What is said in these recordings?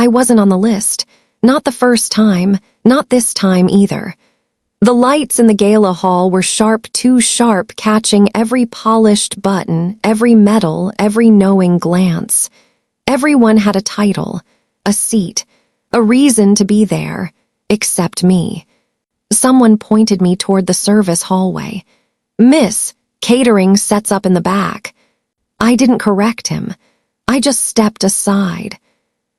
I wasn't on the list. Not the first time, not this time either. The lights in the gala hall were sharp, too sharp, catching every polished button, every medal, every knowing glance. Everyone had a title, a seat, a reason to be there, except me. Someone pointed me toward the service hallway. "Miss, catering sets up in the back." I didn't correct him. I just stepped aside.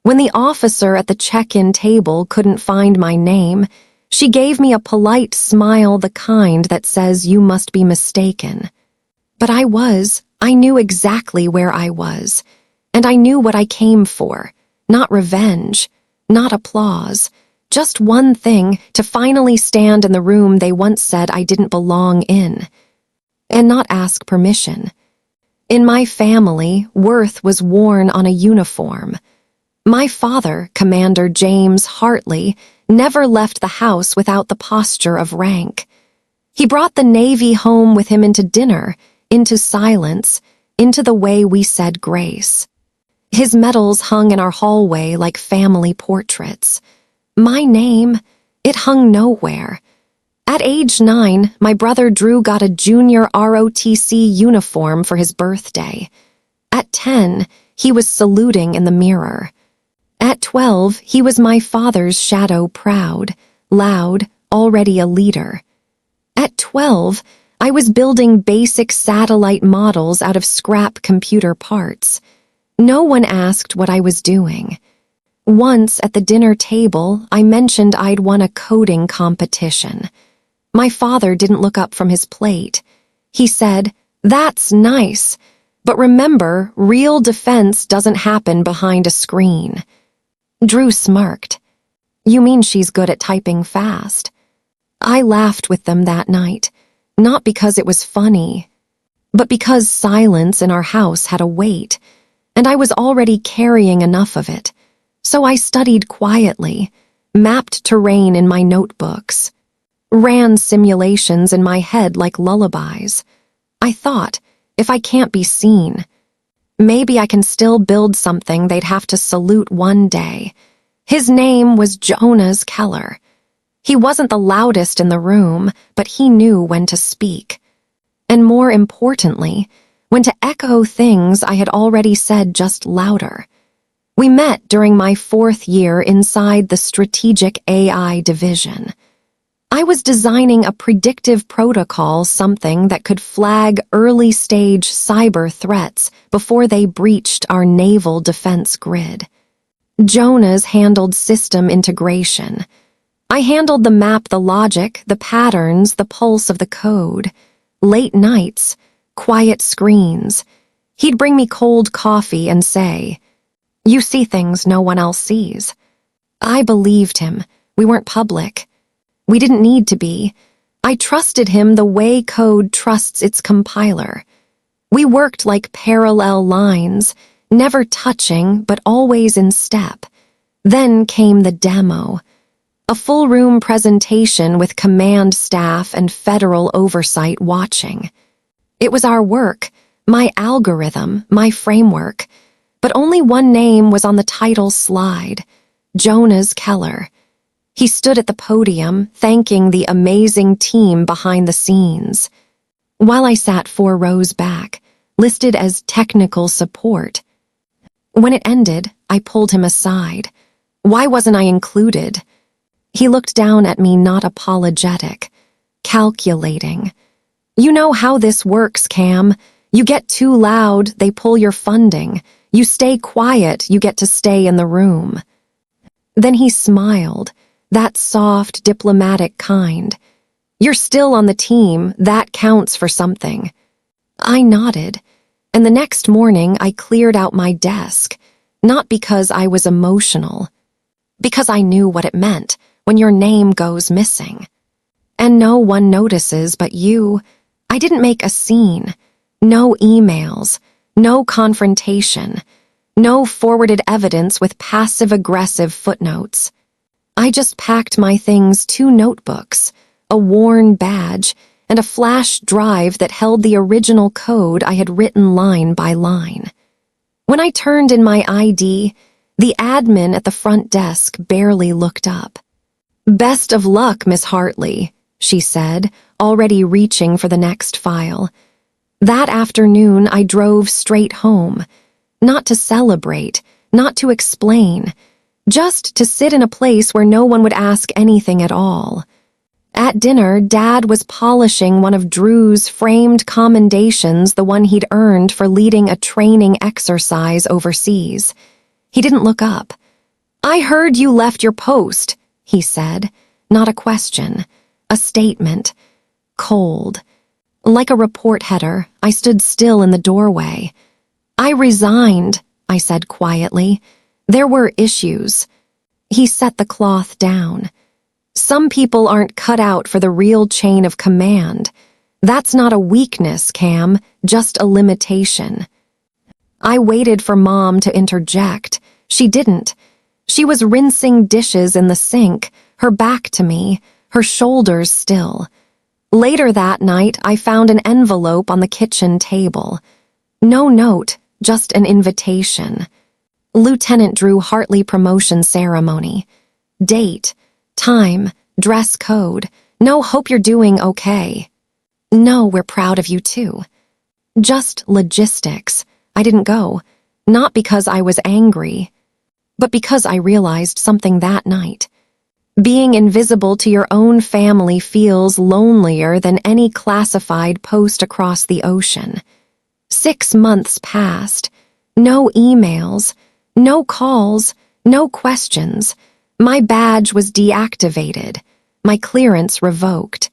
When the officer at the check-in table couldn't find my name, she gave me a polite smile, the kind that says you must be mistaken. But I knew exactly where I was, and I knew what I came for. Not revenge, not applause, just one thing, to finally stand in the room they once said I didn't belong in, and not ask permission. In my family, worth was worn on a uniform. My father, Commander James Hartley, never left the house without the posture of rank. He brought the Navy home with him into dinner, into silence, into the way we said grace. His medals hung in our hallway like family portraits. My name, it hung nowhere. At age 9, my brother Drew got a junior ROTC uniform for his birthday. At 10, he was saluting in the mirror. At 12, he was my father's shadow, proud, loud, already a leader. At 12, I was building basic satellite models out of scrap computer parts. No one asked what I was doing. Once at the dinner table, I mentioned I'd won a coding competition. My father didn't look up from his plate. He said, "That's nice, but remember, real defense doesn't happen behind a screen." Drew smirked. "You mean she's good at typing fast?" I laughed with them that night, not because it was funny, but because silence in our house had a weight, and I was already carrying enough of it. So I studied quietly, mapped terrain in my notebooks, ran simulations in my head like lullabies. I thought, if I can't be seen, maybe I can still build something they'd have to salute one day. His name was Jonas Keller. He wasn't the loudest in the room, but he knew when to speak. And more importantly, when to echo things I had already said just louder. We met during my 4th year inside the Strategic AI Division. I was designing a predictive protocol, something that could flag early-stage cyber threats before they breached our naval defense grid. Jonas handled system integration. I handled the map, the logic, the patterns, the pulse of the code. Late nights, quiet screens. He'd bring me cold coffee and say, "You see things no one else sees." I believed him. We weren't public. We didn't need to be. I trusted him the way code trusts its compiler. We worked like parallel lines, never touching but always in step. Then came the demo. A full-room presentation with command staff and federal oversight watching. It was our work, my algorithm, my framework, but only one name was on the title slide, Jonas Keller. He stood at the podium, thanking the amazing team behind the scenes, while I sat 4 rows back, listed as technical support. When it ended, I pulled him aside. Why wasn't I included? He looked down at me, not apologetic, calculating. "You know how this works, Cam. You get too loud, they pull your funding. You stay quiet, you get to stay in the room." Then he smiled, that soft, diplomatic kind. "You're still on the team, that counts for something." I nodded, and the next morning I cleared out my desk, not because I was emotional, because I knew what it meant when your name goes missing. And no one notices but you. I didn't make a scene. No emails, no confrontation, no forwarded evidence with passive-aggressive footnotes. I just packed my things, 2 notebooks, a worn badge, and a flash drive that held the original code I had written line by line. When I turned in my ID, The admin at the front desk barely looked up. "Best of luck, Miss Hartley," she said, already reaching for the next file. That afternoon, I drove straight home. Not to celebrate, not to explain, just to sit in a place where no one would ask anything at all. At dinner, Dad was polishing one of Drew's framed commendations, the one he'd earned for leading a training exercise overseas. He didn't look up. "I heard you left your post," he said. Not a question, a statement. Cold. Like a report header, I stood still in the doorway. "I resigned," I said quietly. "There were issues." He set the cloth down. "Some people aren't cut out for the real chain of command. That's not a weakness, Cam, just a limitation." I waited for Mom to interject. She didn't. She was rinsing dishes in the sink, her back to me, her shoulders still. Later that night, I found an envelope on the kitchen table. No note, just an invitation. Lieutenant Drew Hartley promotion ceremony. Date, time, dress code. No, hope you're doing okay. No, we're proud of you too. Just logistics. I didn't go. Not because I was angry, but because I realized something that night. Being invisible to your own family feels lonelier than any classified post across the ocean. 6 months passed. No emails, no calls, no questions. My badge was deactivated, my clearance revoked.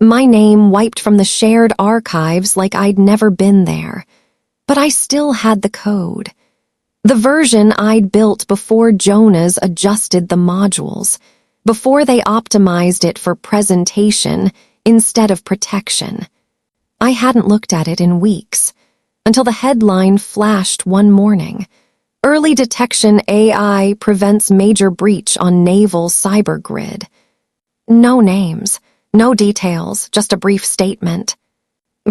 My name wiped from the shared archives like I'd never been there. But I still had the code. The version I'd built before Jonas adjusted the modules, before they optimized it for presentation instead of protection. I hadn't looked at it in weeks, until the headline flashed one morning. "Early detection AI prevents major breach on naval cyber grid." No names, no details, just a brief statement.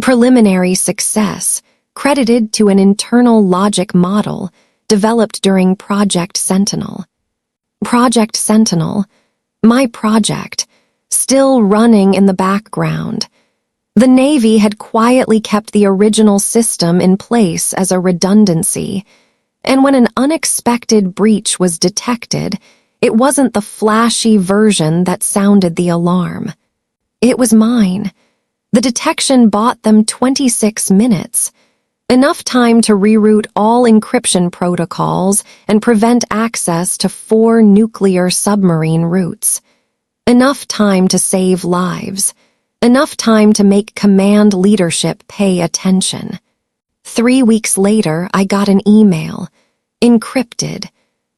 Preliminary success, credited to an internal logic model developed during Project Sentinel. Project Sentinel, my project, still running in the background. The Navy had quietly kept the original system in place as a redundancy, and when an unexpected breach was detected, it wasn't the flashy version that sounded the alarm. It was mine. The detection bought them 26 minutes, enough time to reroute all encryption protocols and prevent access to 4 nuclear submarine routes. Enough time to save lives. Enough time to make command leadership pay attention. 3 weeks later, I got an email. Encrypted.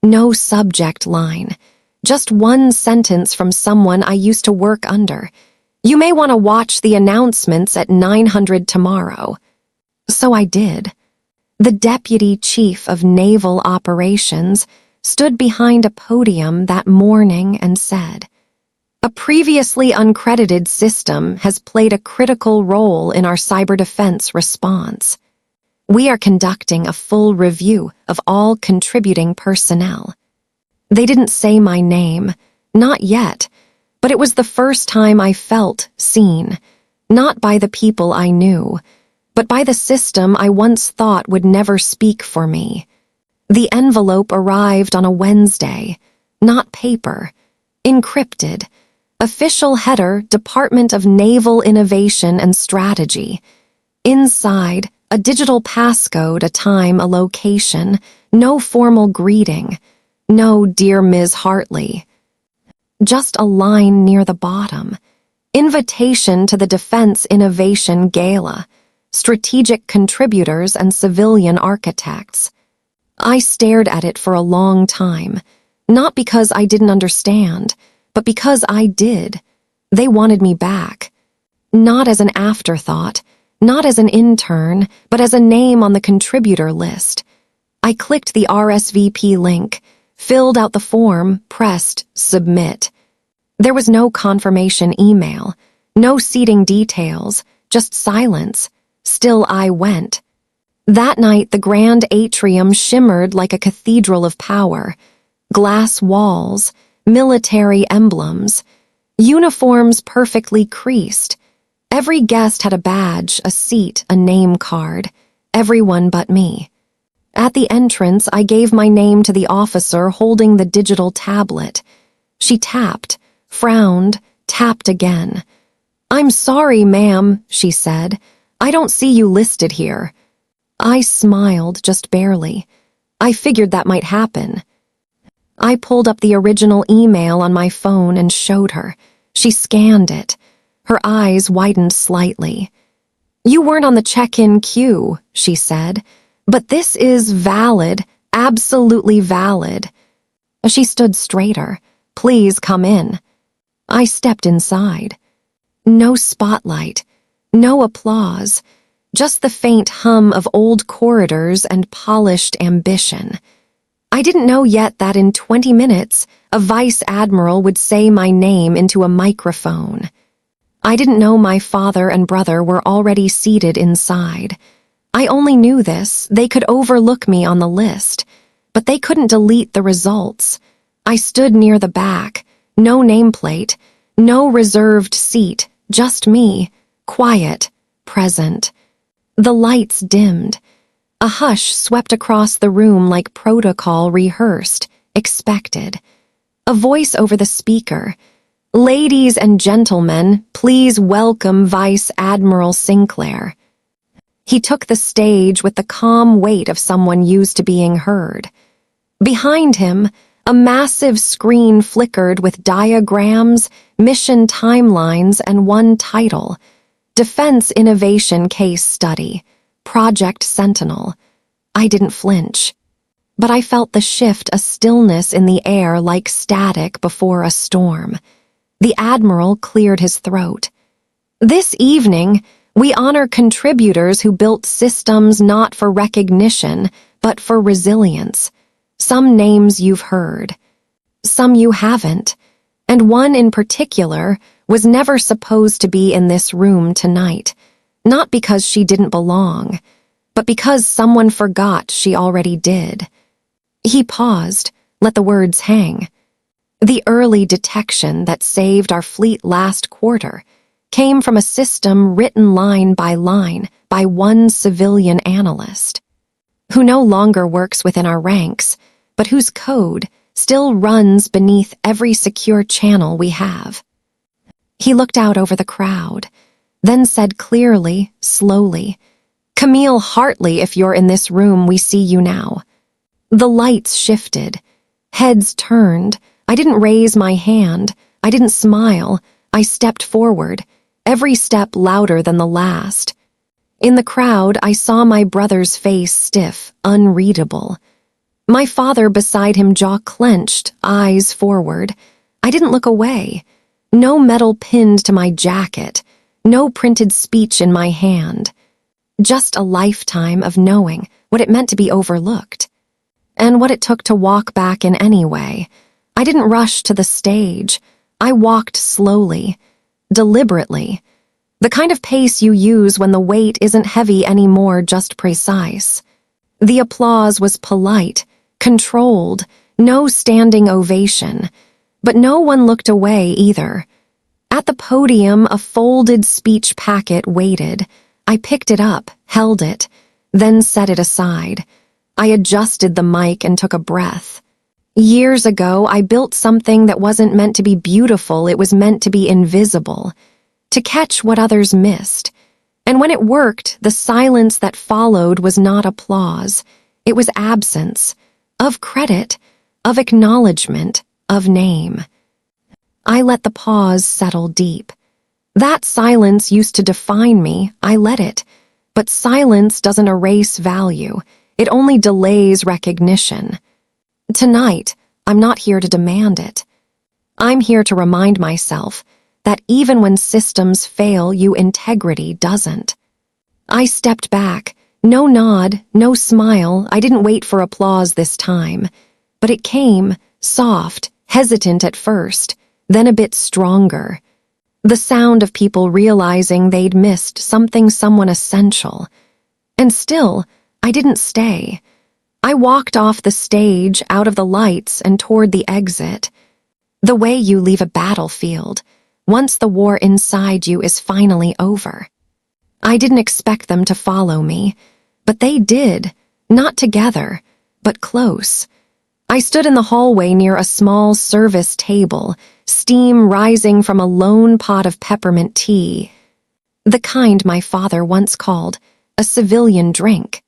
No subject line. Just one sentence from someone I used to work under. "You may want to watch the announcements at 900 tomorrow." So I did. The Deputy Chief of Naval Operations stood behind a podium that morning and said, "A previously uncredited system has played a critical role in our cyber defense response. We are conducting a full review of all contributing personnel." They didn't say my name, not yet, but it was the first time I felt seen, not by the people I knew, but by the system I once thought would never speak for me. The envelope arrived on a Wednesday, not paper, encrypted. Official header, Department of Naval Innovation and Strategy. Inside, a digital passcode, a time, a location, no formal greeting, no "Dear Ms. Hartley." Just a line near the bottom. Invitation to the Defense Innovation Gala. Strategic contributors and civilian architects. I stared at it for a long time, not because I didn't understand, but because I did. They wanted me back. Not as an afterthought, not as an intern, but as a name on the contributor list. I clicked the RSVP link, filled out the form, pressed submit. There was no confirmation email, no seating details, just silence. Still I went. That night, the grand atrium shimmered like a cathedral of power. Glass walls, military emblems, uniforms perfectly creased. Every guest had a badge, a seat, a name card. Everyone but me. At the entrance, I gave my name to the officer holding the digital tablet. She tapped, frowned, tapped again. "I'm sorry, ma'am," she said. "I don't see you listed here." I smiled, just barely. I figured that might happen. I pulled up the original email on my phone and showed her. She scanned it. Her eyes widened slightly. "You weren't on the check-in queue," she said. "But this is valid, absolutely valid." She stood straighter. "Please come in." I stepped inside. No spotlight, no applause, just the faint hum of old corridors and polished ambition. I didn't know yet that in 20 minutes, a Vice Admiral would say my name into a microphone. I didn't know my father and brother were already seated inside. I only knew this, they could overlook me on the list, but they couldn't delete the results. I stood near the back, no nameplate, no reserved seat, just me, quiet, present. The lights dimmed. A hush swept across the room like protocol rehearsed, expected. A voice over the speaker. "Ladies and gentlemen, please welcome Vice Admiral Sinclair." He took the stage with the calm weight of someone used to being heard. Behind him, a massive screen flickered with diagrams, mission timelines, and one title: Defense Innovation Case Study, Project Sentinel. I didn't flinch, but I felt the shift, a stillness in the air like static before a storm. The Admiral cleared his throat. "This evening, we honor contributors who built systems not for recognition, but for resilience. Some names you've heard, some you haven't, and one in particular was never supposed to be in this room tonight, not because she didn't belong, but because someone forgot she already did." He paused, let the words hang. The early detection that saved our fleet last quarter came from a system written line by one civilian analyst, who no longer works within our ranks, but whose code still runs beneath every secure channel we have. He looked out over the crowd, then said clearly, slowly, "Camille Hartley, if you're in this room, we see you now." The lights shifted. Heads turned. I didn't raise my hand. I didn't smile. I stepped forward, every step louder than the last. In the crowd, I saw my brother's face stiff, unreadable. My father beside him, jaw clenched, eyes forward. I didn't look away. No medal pinned to my jacket. No printed speech in my hand. Just a lifetime of knowing what it meant to be overlooked. And what it took to walk back in any way. I didn't rush to the stage. I walked slowly, deliberately. The kind of pace you use when the weight isn't heavy anymore, just precise. The applause was polite, controlled, no standing ovation. But no one looked away either. At the podium, a folded speech packet waited. I picked it up, held it, then set it aside. I adjusted the mic and took a breath. Years ago, I built something that wasn't meant to be beautiful, it was meant to be invisible, to catch what others missed. And when it worked, the silence that followed was not applause. It was absence, of credit, of acknowledgement, of name. I let the pause settle deep. That silence used to define me, I let it. But silence doesn't erase value. It only delays recognition. Tonight, I'm not here to demand it. I'm here to remind myself that even when systems fail you, integrity doesn't. I stepped back. No nod, no smile. I didn't wait for applause this time. But it came, soft, hesitant at first, then a bit stronger. The sound of people realizing they'd missed someone essential. And still, I didn't stay. I walked off the stage, out of the lights, and toward the exit. The way you leave a battlefield, once the war inside you is finally over. I didn't expect them to follow me, but they did, not together, but close. I stood in the hallway near a small service table, steam rising from a lone pot of peppermint tea, the kind my father once called a civilian drink.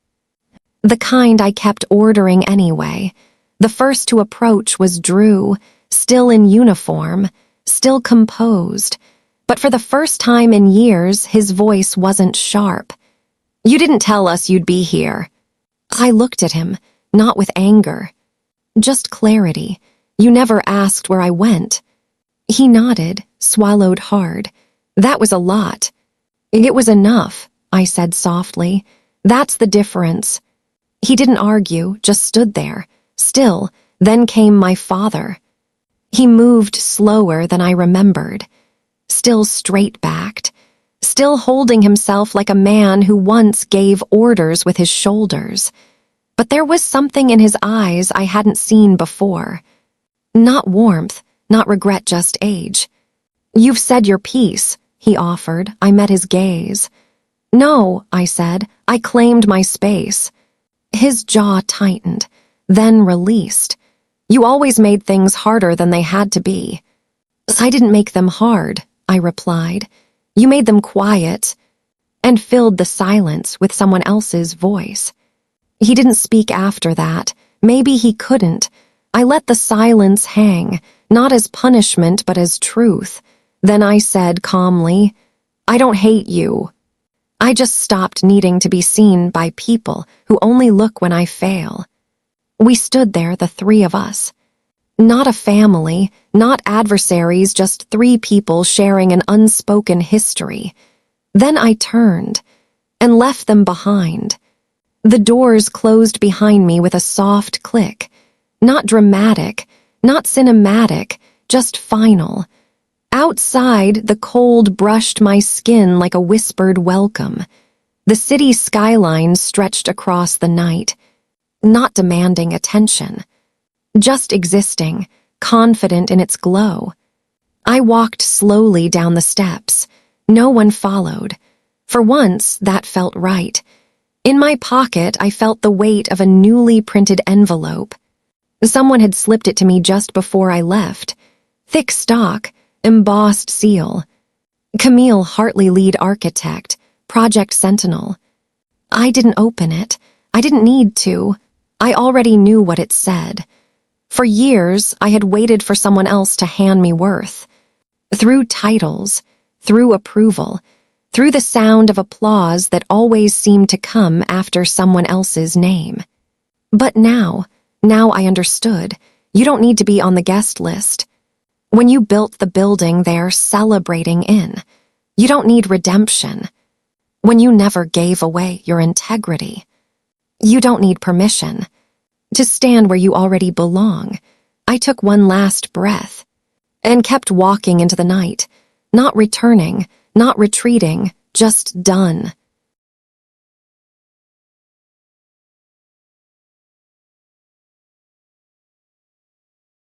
The kind I kept ordering anyway. The first to approach was Drew, still in uniform, still composed, but for the first time in years his voice wasn't sharp. "You didn't tell us you'd be here." I looked at him, not with anger. Just clarity. "You never asked where I went." He nodded, swallowed hard. "That was a lot." "It was enough," I said softly. "That's the difference." He didn't argue, just stood there, still. Then came my father. He moved slower than I remembered, still straight-backed, still holding himself like a man who once gave orders with his shoulders. But there was something in his eyes I hadn't seen before. Not warmth, not regret, just age. "You've said your piece," he offered. I met his gaze. "No," I said. "I claimed my space." His jaw tightened, then released. "You always made things harder than they had to be." "I didn't make them hard," I replied. "You made them quiet," and filled the silence with someone else's voice. He didn't speak after that. Maybe he couldn't. I let the silence hang, not as punishment but as truth. Then I said calmly, "I don't hate you. I just stopped needing to be seen by people who only look when I fail." We stood there, the three of us. Not a family, not adversaries, just three people sharing an unspoken history. Then I turned and left them behind. The doors closed behind me with a soft click. Not dramatic, not cinematic, just final. Outside, the cold brushed my skin like a whispered welcome. The city skyline stretched across the night, not demanding attention, just existing, confident in its glow. I walked slowly down the steps. No one followed. For once, that felt right. In my pocket, I felt the weight of a newly printed envelope. Someone had slipped it to me just before I left. Thick stock, embossed seal. Camille Hartley, lead architect, Project Sentinel. I didn't open it. I didn't need to. I already knew what it said. For years, I had waited for someone else to hand me worth. Through titles, through approval, through the sound of applause that always seemed to come after someone else's name. But now I understood. You don't need to be on the guest list. When you built the building they're celebrating in, you don't need redemption. When you never gave away your integrity, you don't need permission to stand where you already belong. I took one last breath and kept walking into the night, not returning, not retreating, just done.